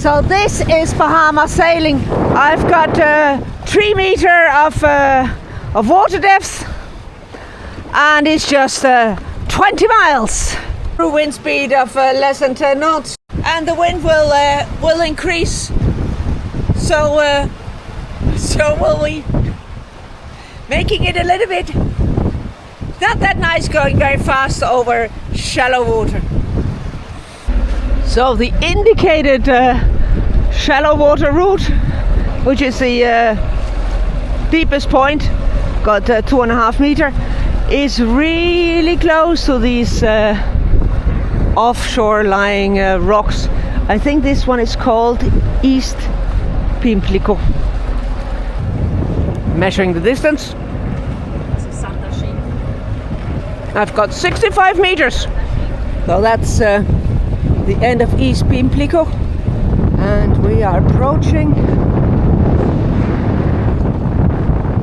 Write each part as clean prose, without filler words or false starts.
So this is Bahama sailing. I've got 3 meter of water depth, and it's just 20 miles. Wind speed of less than 10 knots, and the wind will increase. So will we, making it a little bit not that nice going very fast over shallow water. So the indicated shallow water route, which is the deepest point, got 2.5 meter, is really close to these offshore lying rocks. I think this one is called East Pimplico. Measuring the distance. I've got 65 meters. So that's the end of East Pimplico, and we are approaching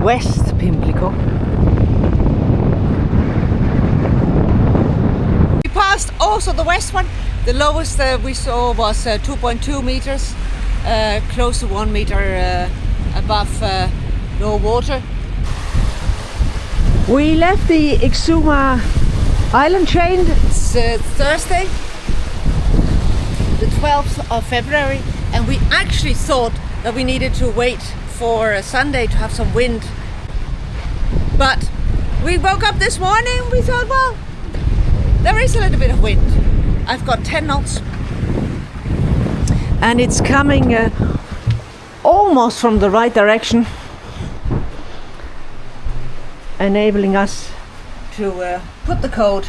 West Pimplico. We passed also the west one. The lowest we saw was 2.2 meters, close to 1 meter above low water. We left the Exuma island chain. It's Thursday, the 12th of February, and we actually thought that we needed to wait for Sunday to have some wind. But we woke up this morning and we thought, well, there is a little bit of wind. I've got 10 knots. And it's coming almost from the right direction, enabling us to put the code.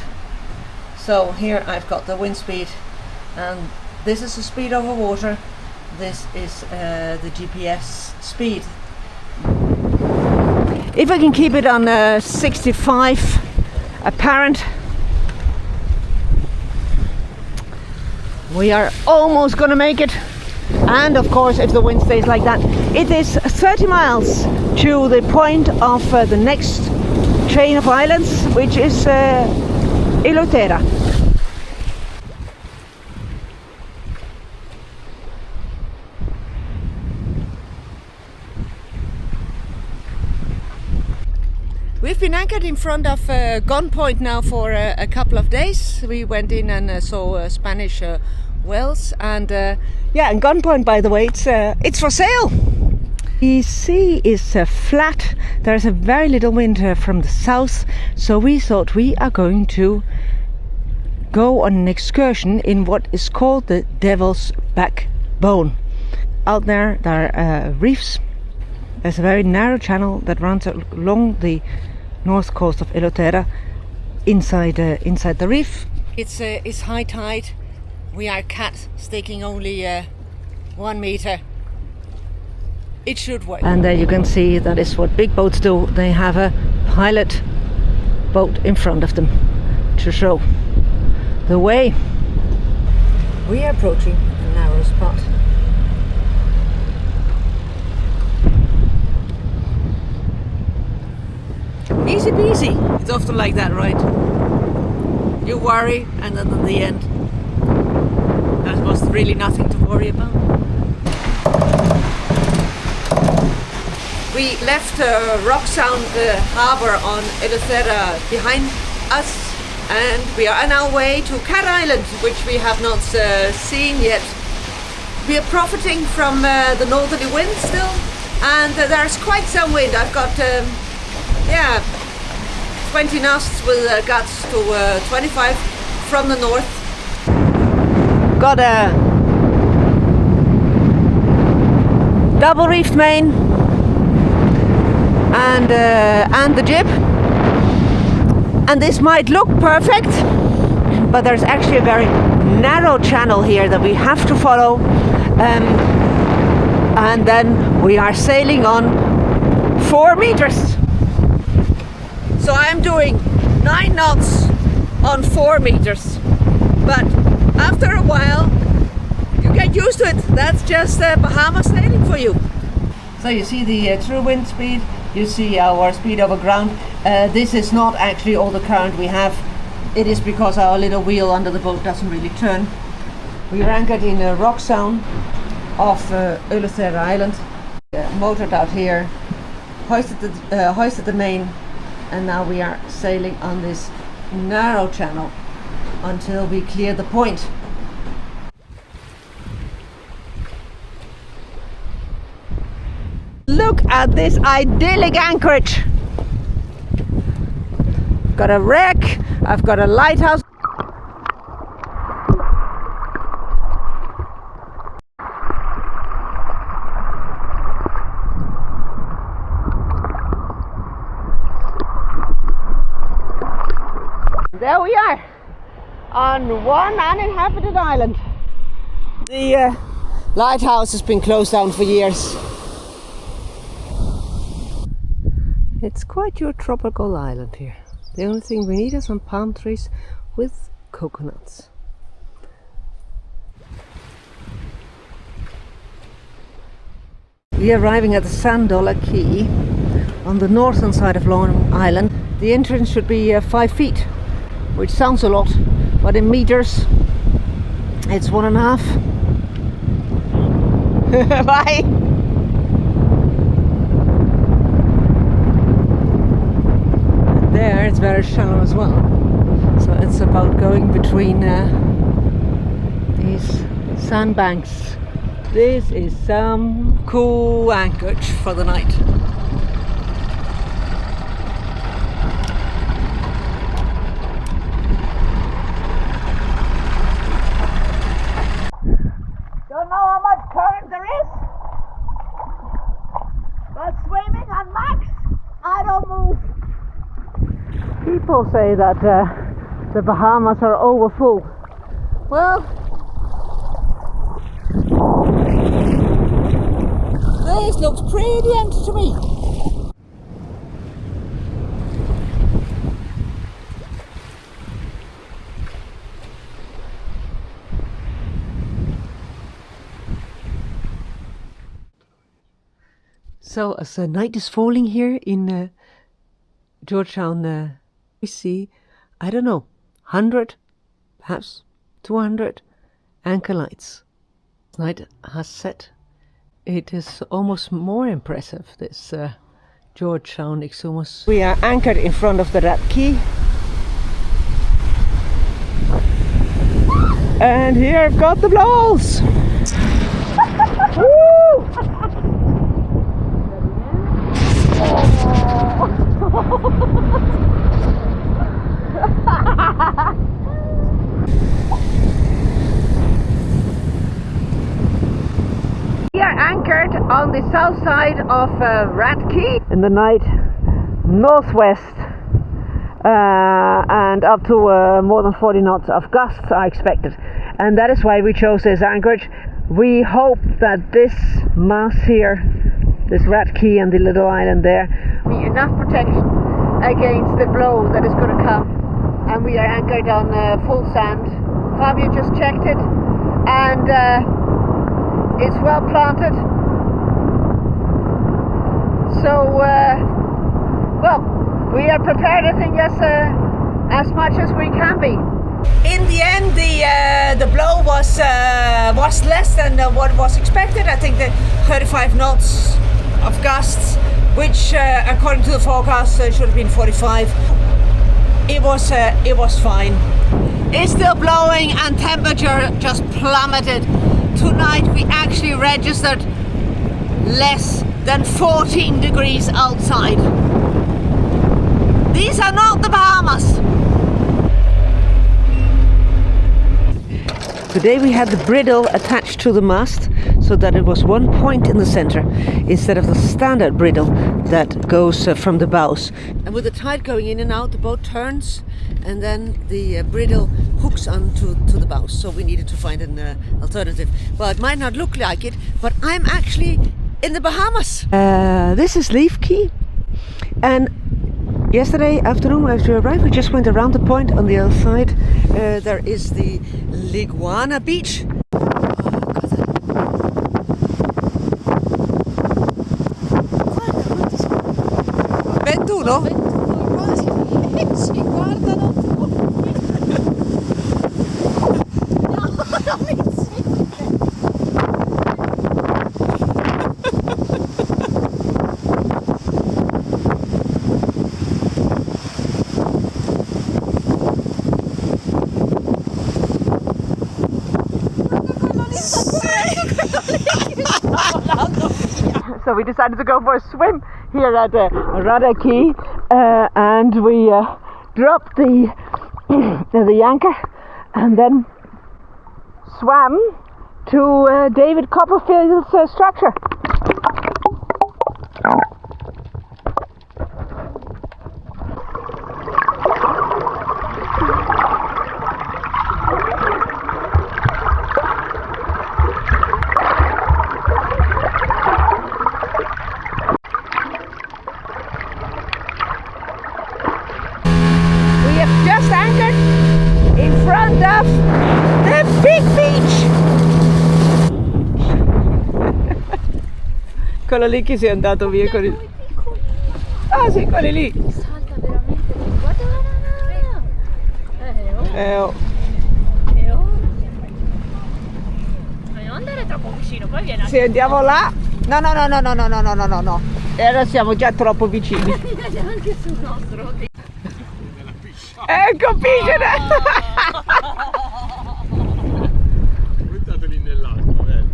So here I've got the wind speed, and this is the speed over water. This is the GPS speed. If I can keep it on 65 apparent, we are almost gonna make it. And of course, if the wind stays like that, it is 30 miles to the point of the next chain of islands, which is Eleuthera. We've been anchored in front of Gun Point now for a couple of days. We went in and saw Spanish whales, and and Gun Point, by the way, it's for sale. The sea is flat. There's a very little wind from the south, so we thought we are going to go on an excursion in what is called the Devil's Backbone. Out there are reefs. There's a very narrow channel that runs along the north coast of Eleuthera, inside the reef. It's high tide. We are cat staking only 1 meter. It should work. And there you can see that is what big boats do. They have a pilot boat in front of them to show the way. We are approaching a narrow spot. Easy peasy. It's often like that, right? You worry, and then in the end, there was really nothing to worry about. We left Rock Sound harbour on Eleuthera behind us, and we are on our way to Cat Island, which we have not seen yet. We are profiting from the northerly wind still, and there's quite some wind. I've got 20 knots with gusts to 25 from the north. Got a double reefed main and the jib, and this might look perfect, but there's actually a very narrow channel here that we have to follow, and then we are sailing on 4 meters. So I'm doing 9 knots on 4 meters, but after a while you get used to it. That's just Bahamas sailing for you. So you see the true wind speed, you see our speed over ground. This is not actually all the current we have. It is because our little wheel under the boat doesn't really turn. We are anchored in Rock Sound, of Eleuthera Island. Motored out here, hoisted the main, and now we are sailing on this narrow channel until we clear the point. Look at this idyllic anchorage. I've got a wreck, I've got a lighthouse. There we are on one uninhabited island. The lighthouse has been closed down for years. It's quite your tropical island here. The only thing we need are some palm trees with coconuts. We are arriving at the Sandola Quay on the northern side of Long Island. The entrance should be 5 feet, which sounds a lot, but in meters it's 1.5. Bye! There it's very shallow as well, so it's about going between these sandbanks. This is some cool anchorage for the night. Don't know how much current there is, but swimming on max, I don't move. People say that the Bahamas are overfull. Well, this looks pretty empty to me. So as the night is falling here in Georgetown, we see, I don't know, 100, perhaps 200 anchor lights. Night has set. It is almost more impressive, this Georgetown Exumas. We are anchored in front of the Rat Key. And here I've got the blowholes. We are anchored on the south side of Rat Key. In the night, northwest, and up to more than 40 knots of gusts are expected. And that is why we chose this anchorage. We hope that this mast here, this Rat Key and the little island there, be enough protection against the blow that is going to come. And we are anchored on full sand. Fabio just checked it, and it's well planted. So, well, we are prepared, I think, as much as we can be. In the end, the blow was less than what was expected. I think that 35 knots of gusts, which according to the forecast should have been 45. It was fine. It's still blowing and temperature just plummeted. Tonight we actually registered less than 14 degrees outside. These are not the Bahamas. Today we had the bridle attached to the mast so that it was one point in the center instead of the standard bridle that goes from the bows. And with the tide going in and out, the boat turns and then the bridle hooks onto the bows. So we needed to find an alternative. Well, it might not look like it, but I'm actually in the Bahamas. This is Leaf Key, and yesterday afternoon after we arrived, we just went around the point on the other side. There is the Liguana beach. 21? 21 quasi. Si guardano tutti. No, non mi sente. so we decided to go for a swim here at Rudder Key, and we dropped the the anchor and then swam to David Copperfield's structure. We have just anchored in front of the big beach. Quello lì che si è andato via con il... Ah sì, quelli lì. Salta veramente. Guarda, Oh. non andare troppo vicino, poi viene Se andiamo là... No. E ora siamo già troppo vicini. anche sul nostro. Ecco, Pigene! Buttateli nell'acqua, vedi?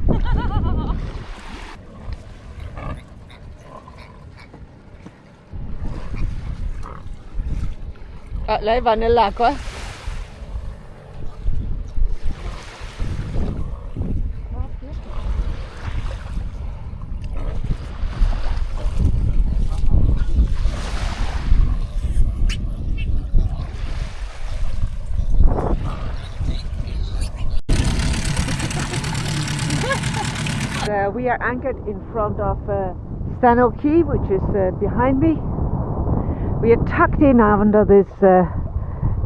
Ah, lei va nell'acqua? We are anchored in front of Stano Key, which is behind me. We are tucked in under this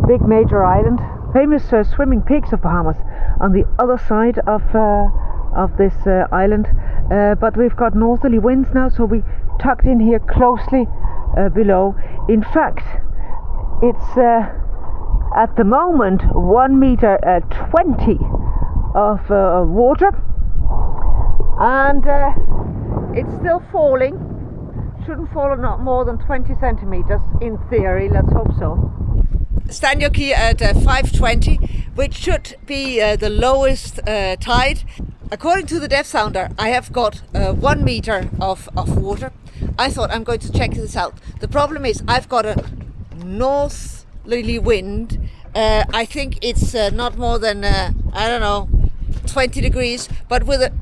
big major island. Famous swimming peaks of Bahamas on the other side of this island. But we've got northerly winds now, so we tucked in here closely below. In fact, it's at the moment 1 meter 20 of water. And it's still falling. Shouldn't fall not more than 20 centimeters in theory. Let's hope so. Stano Key at 5:20, which should be the lowest tide. According to the depth sounder, I have got 1 meter of water. I thought I'm going to check this out. The problem is I've got a northerly wind. I think it's not more than I don't know, 20 degrees, but with a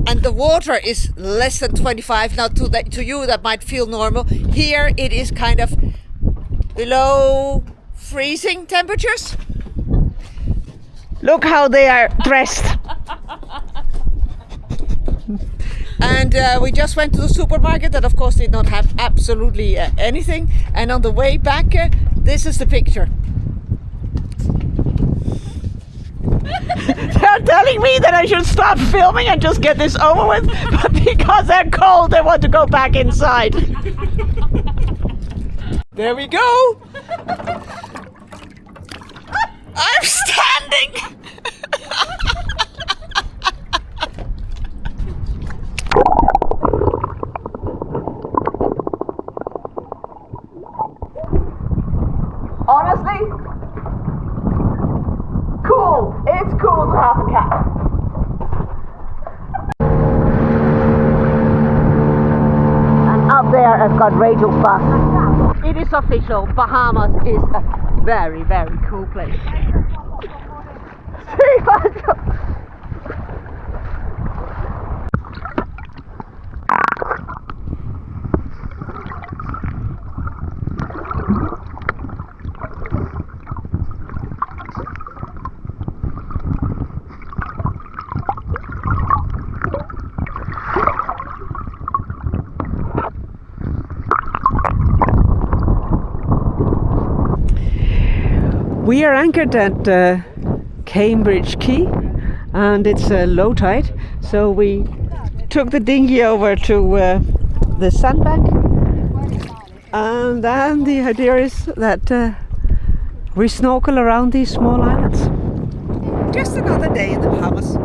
and the water is less than 25. Now to you that might feel normal. Here it is kind of below freezing temperatures. Look how they are dressed. And we just went to the supermarket that of course did not have absolutely anything. And on the way back, this is the picture. They're telling me that I should stop filming and just get this over with, but because they're cold, they want to go back inside. There we go. I'm standing. Honestly, cool. It's cool to have a cat. And up there I've got Rachel's bus. It is official. Bahamas is a very, very cool place. We are anchored at Cambridge Quay and it's low tide, so we took the dinghy over to the sandbank, and then the idea is that we snorkel around these small islands. Just another day in the Bahamas.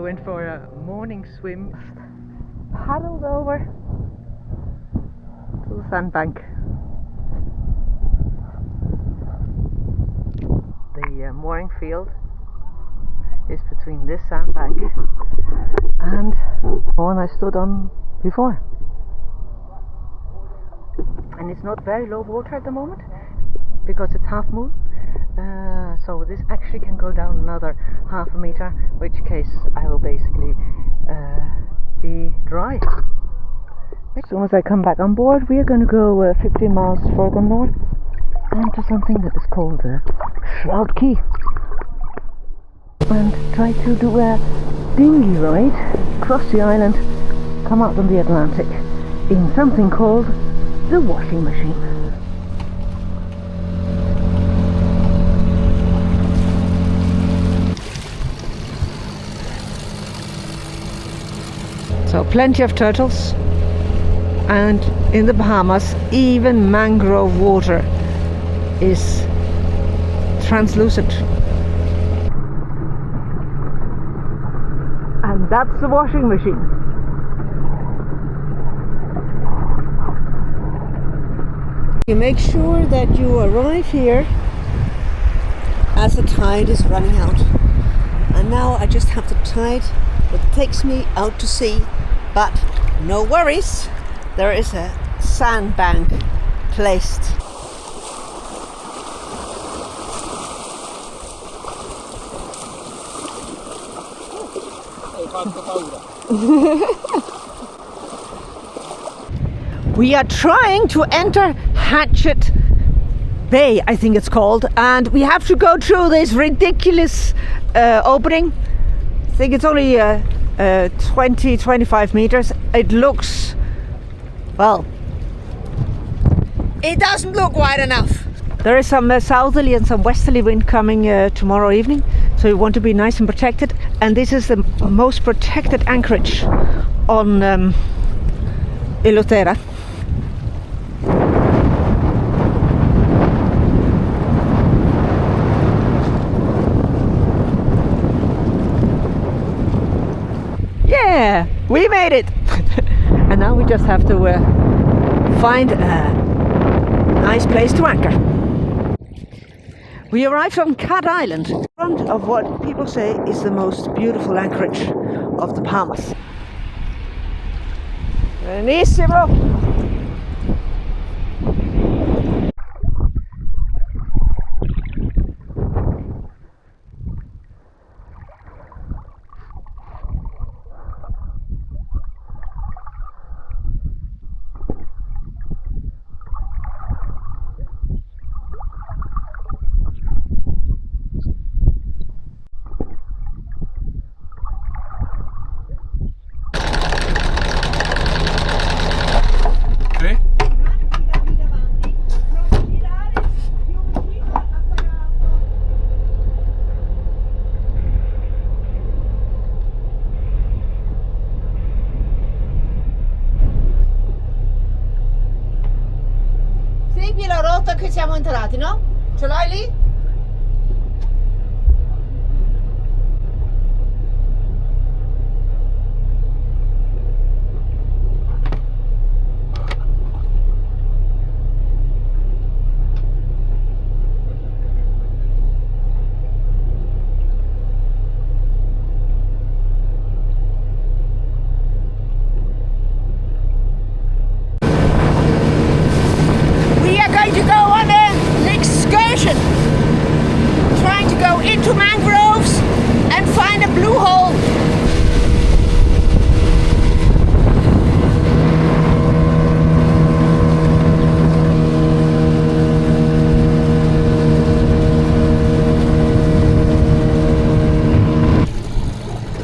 went for a morning swim, paddled over to the sandbank. The mooring field is between this sandbank and the one I stood on before. And it's not very low water at the moment because it's half moon. So this actually can go down another half a meter, which case I will basically be dry. As soon as I come back on board, we are going to go 15 miles further north onto something that is called Shroud Key, and try to do a dinghy ride across the island, come out on the Atlantic in something called the washing machine. So plenty of turtles, and in the Bahamas even mangrove water is translucent. And that's the washing machine. You make sure that you arrive here as the tide is running out. And now I just have the tide that takes me out to sea. But no worries, there is a sandbank placed. We are trying to enter Hatchet Bay, I think it's called, and we have to go through this ridiculous opening. I think it's only 20-25 meters. It looks, well, it doesn't look wide enough. There is some southerly and some westerly wind coming tomorrow evening, so you want to be nice and protected. And this is the most protected anchorage on Eleuthera. Yeah, we made it! And now we just have to find a nice place to anchor. We arrived on Cat Island, in front of what people say is the most beautiful anchorage of the Bahamas. Benissimo! Segui la rotta che siamo entrati, no? Ce l'hai lì? Trying to go into mangroves and find a blue hole.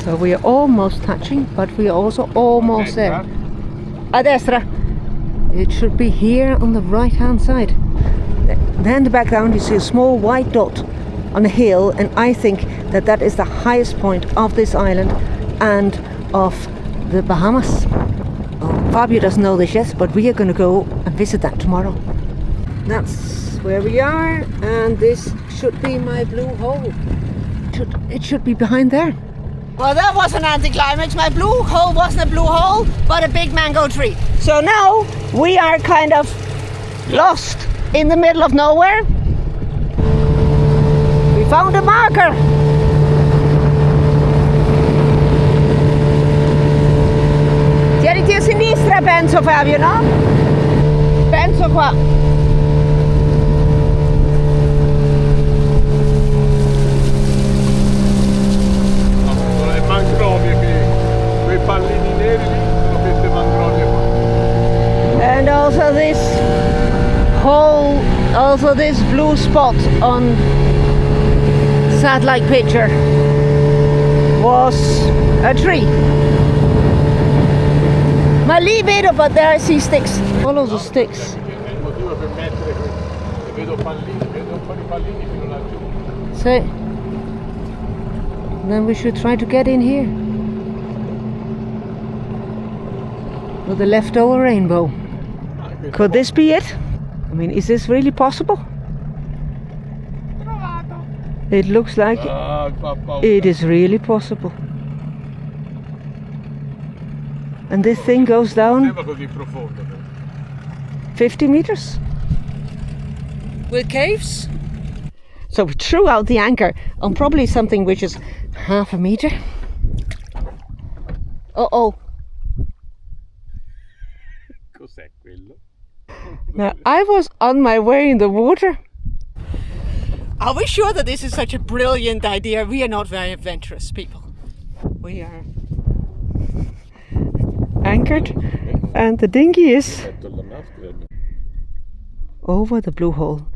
So we are almost touching, but we are also almost there. A destra. It should be here on the right hand side. Then in the background you see a small white dot on a hill, and I think that that is the highest point of this island and of the Bahamas. Oh, Fabio doesn't know this yet, but we are going to go and visit that tomorrow. That's where we are, and this should be my blue hole. It should be behind there. Well, that was an anticlimax. My blue hole wasn't a blue hole, but a big mango tree. So now we are kind of lost in the middle of nowhere. We found a marker. Tieniti a sinistra, penso, Fabio, no? Penso qua. Le mangrovie quei pallini neri lì sono queste mangrovie qua. And also this hole, also this blue spot on satellite picture was a tree. Ma lì vedo, but there I see sticks. Follow the sticks. È il motivo per mettere vedo pallini, vedo un po' di pallini fino laggiù. So then we should try to get in here with the leftover rainbow. Could this be it? I mean, is this really possible? It looks like it is really possible. And this thing goes down 50 meters with caves. So we threw out the anchor on probably something which is half a meter. Uh-oh. Cos'è quello? Now, I was on my way in the water. Are we sure that this is such a brilliant idea? We are not very adventurous people. We are anchored and the dinghy is over the blue hole.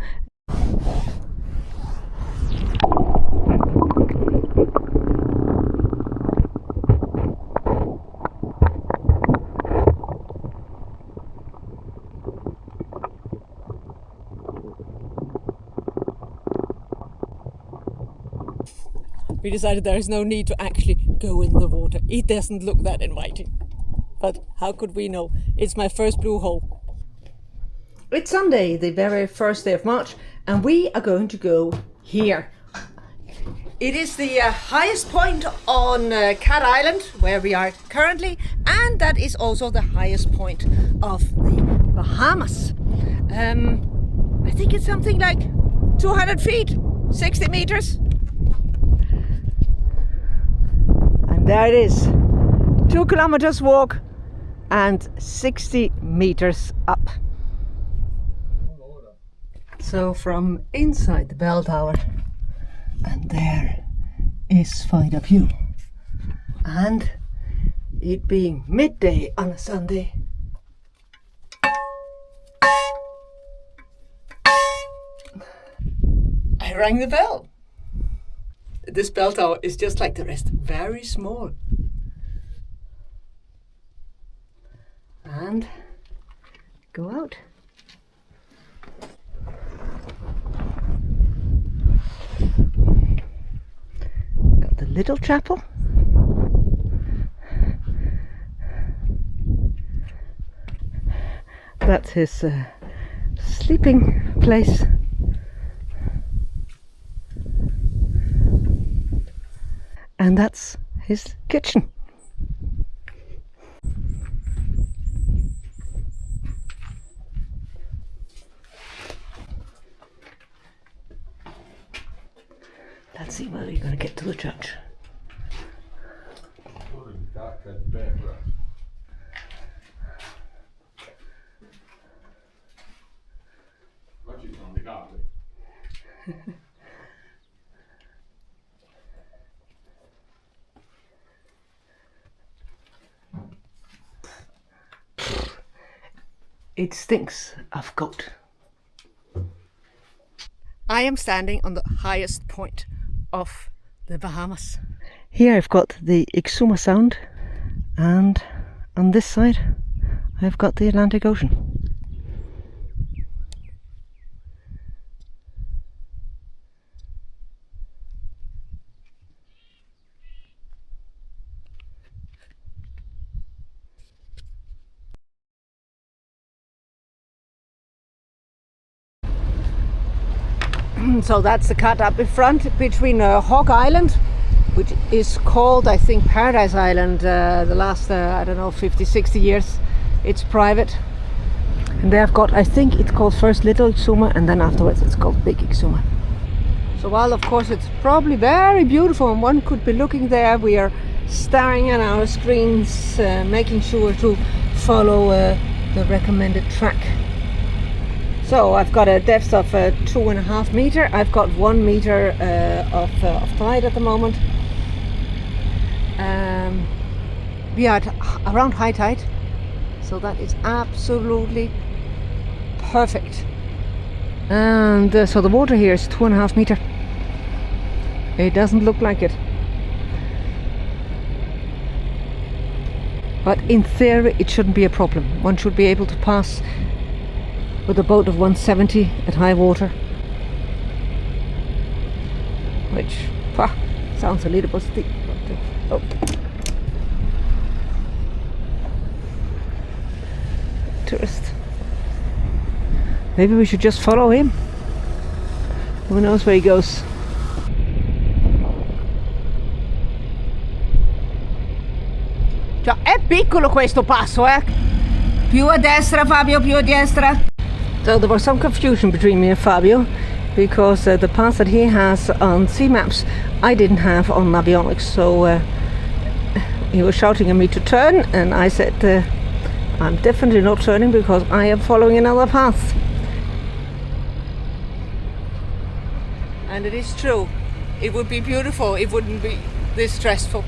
We decided there is no need to actually go in the water. It doesn't look that inviting. But how could we know? It's my first blue hole. It's Sunday, the very first day of March, and we are going to go here. It is the highest point on Cat Island, where we are currently, and that is also the highest point of the Bahamas. I think it's something like 200 feet, 60 meters. And there it is, 2 kilometers walk and 60 meters up. So from inside the bell tower, and there is Faidapiu. And it being midday on a Sunday, I rang the bell. This bell tower is just like the rest, very small. And go out. Got the little chapel. That's his sleeping place. And that's his kitchen. Let's see whether you're going to get to the church. It stinks of goat. I am standing on the highest point of the Bahamas. Here I've got the Exuma Sound, and on this side I've got the Atlantic Ocean. So that's the cut up in front between Hog Island which is called, I think, Paradise Island. The last, I don't know, 50, 60 years. It's private. And they have got, I think it's called first Little Exuma, and then afterwards it's called Big Exuma. So while of course it's probably very beautiful and one could be looking there, we are staring at our screens, making sure to follow the recommended track. So I've got a depth of 2.5 meters. I've got 1 meter of tide at the moment. We are around high tide, so that is absolutely perfect. And so the water here is 2.5 meters. It doesn't look like it, but in theory it shouldn't be a problem. One should be able to pass with a boat of 170 at high water, which sounds a little bit steep. But, tourist. Maybe we should just follow him. Who knows where he goes? Cioè, è piccolo questo passo, eh? Più a destra, Fabio, più a destra. So there was some confusion between me and Fabio, because the path that he has on sea maps I didn't have on Navionics. So he was shouting at me to turn, and I said I'm definitely not turning because I am following another path. And it is true. It would be beautiful. It wouldn't be this stressful.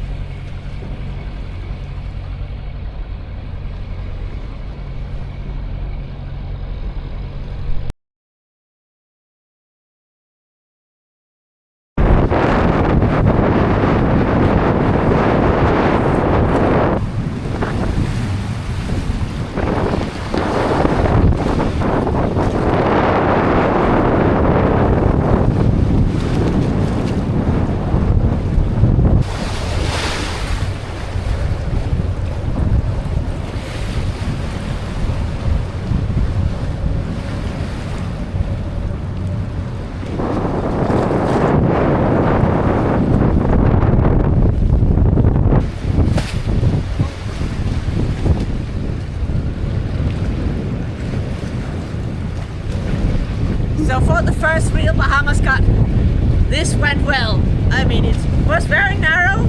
So for the first real Bahamas cut, this went well. I mean, it was very narrow,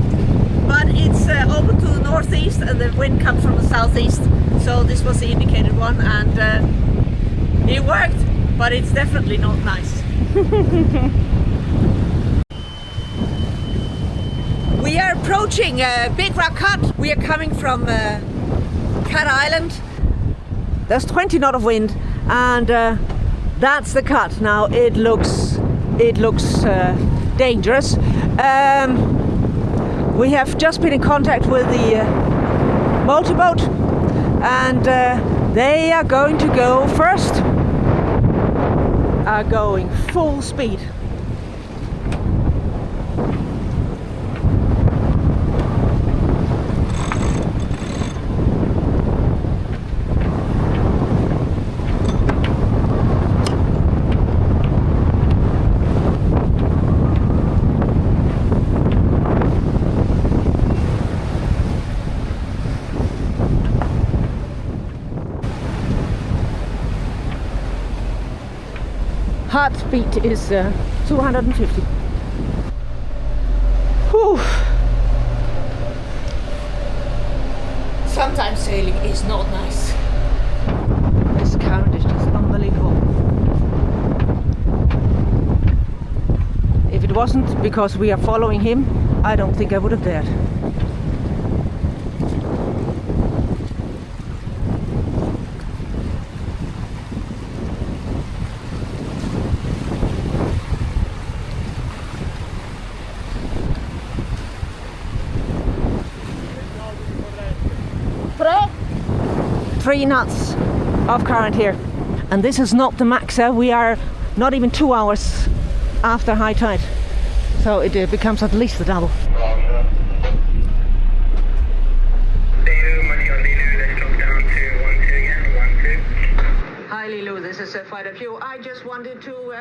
but it's open to the northeast and the wind comes from the southeast. So this was the indicated one, and it worked, but it's definitely not nice. We are approaching Big Rock Cut. We are coming from Cat Island. There's 20 knot of wind, and that's the cut. Now it looks dangerous. We have just been in contact with the motorboat, and they are going to go first. Are going full speed. Heartbeat is 250. Whew. Sometimes sailing is not nice. This current is just unbelievable. If it wasn't because we are following him, I don't think I would have dared. Three knots of current here, and this is not the max. We are not even 2 hours after high tide, so it becomes at least the double. Hi Lilu, this is Faidapiu. I just wanted to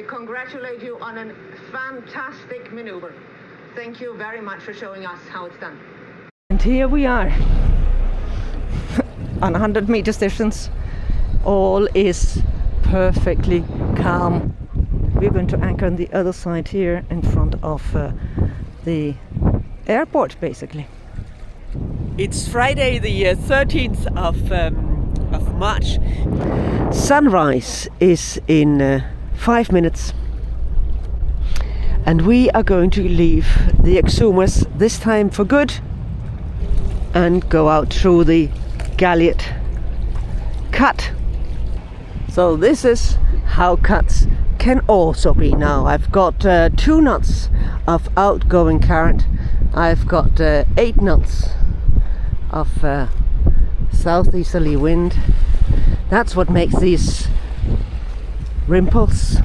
congratulate you on a fantastic maneuver. thank you very much for showing us how it's done. And here we are on 100 meters distance. All is perfectly calm. We're going to anchor on the other side here in front of the airport, basically. It's Friday the 13th of March. Sunrise is in 5 minutes. And we are going to leave the Exumas this time for good and go out through the Galliot cut. So this is how cuts can also be now. I've got 2 knots of outgoing current. I've got 8 knots of southeasterly wind. That's what makes these ripples.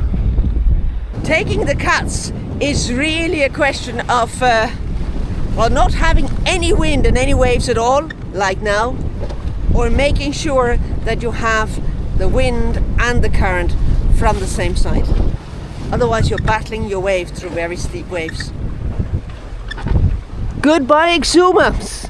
Taking the cuts is really a question of not having any wind and any waves at all, like now, or making sure that you have the wind and the current from the same side. Otherwise you're battling your wave through very steep waves. Goodbye, Exumas!